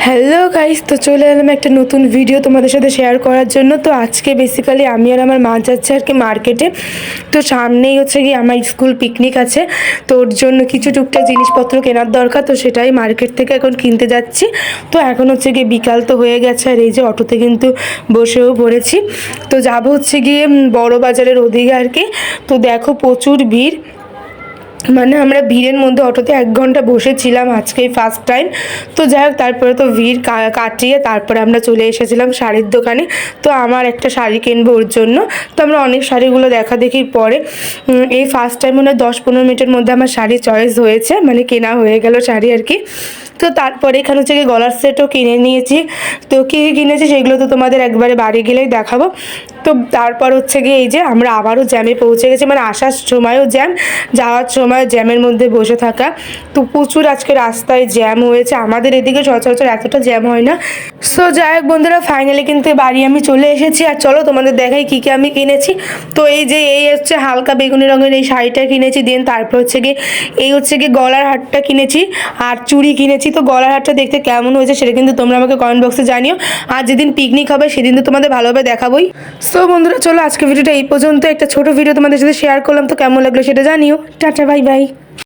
Hello guys, তো চলে এলাম একটা নতুন ভিডিও তোমাদের সাথে শেয়ার করার জন্য। তো আজকে বেসিক্যালি আমি আর আমার মা যাচ্ছে আর কি মার্কেটে। তো সামনেই হচ্ছে কি আমার স্কুল পিকনিক আছে, তো ওর জন্য কিছু টুকটাক জিনিসপত্র কেনার দরকার, তো সেটাই মার্কেট থেকে এখন কিনতে যাচ্ছি। তো এখন হচ্ছে গিয়ে বিকাল তো হয়ে গেছে, আর এই যে অটোতে কিন্তু বসেও পড়েছি। তো যাবো হচ্ছে গিয়ে বড় বাজারের ওদিকে আর কি। তো দেখো প্রচুর ভিড়, মানে আমরা ভিড়ের মধ্যে অটোতে 1 ঘন্টা বসেছিলাম আজকেই ফার্স্ট টাইম। তো যাই হোক, তারপরে তো ভিড় কাটিয়ে তারপরে আমরা চলে এসেছিলাম শাড়ির দোকানে। তো আমার একটা শাড়ি কিনবো ওর জন্য। তো আমরা অনেক শাড়িগুলো দেখা দেখির পরে এই ফার্স্ট টাইম মনে হয় 10-15 মিনিটের মধ্যে আমার শাড়ি চয়েস হয়েছে, মানে কেনা হয়ে গেল শাড়ি আর কি। তো তারপরে এখানে হচ্ছে গিয়ে গলার সেটও কিনে নিয়েছি। তো কী কিনেছি সেগুলো তো তোমাদের একবারে বাড়ি গেলেই দেখাবো। তো তারপর হচ্ছে গিয়ে এই যে আমরা আবারও জ্যামে পৌঁছে গেছি, মানে আসার সময়ও জ্যাম, যাওয়ার সময় জ্যামের মধ্যে বসে থাকা। তো প্রচুর আজকে রাস্তায় জ্যাম হয়েছে, আমাদের এদিকে সচরাচর এতটা জ্যাম হয় না। সো যাই হোক বন্ধুরা, ফাইনালি কিন্তু বাড়ি আমি চলে এসেছি। আর চলো তোমাদের দেখাই কী কী আমি কিনেছি। তো এই হচ্ছে হালকা বেগুনি রঙের এই শাড়িটা কিনেছি। দেন তারপর হচ্ছে গিয়ে এই হচ্ছে গিয়ে গলার হারটা কিনেছি আর চুড়ি কিনেছি। তো গলার হারটা দেখতে কেমন হয়েছে সেটা কিন্তু তোমরা আমাকে কমেন্ট বক্সে জানিও। আর যেদিন পিকনিক হবে সেদিন তো তোমাদের ভালোভাবে দেখাবোই। সো বন্ধুরা চলো, আজকে ভিডিওটা এই পর্যন্ত। একটা ছোট ভিডিও তোমাদের সাথে শেয়ার করলাম, তো কেমন লাগলো সেটা জানিও। Tata, bye bye.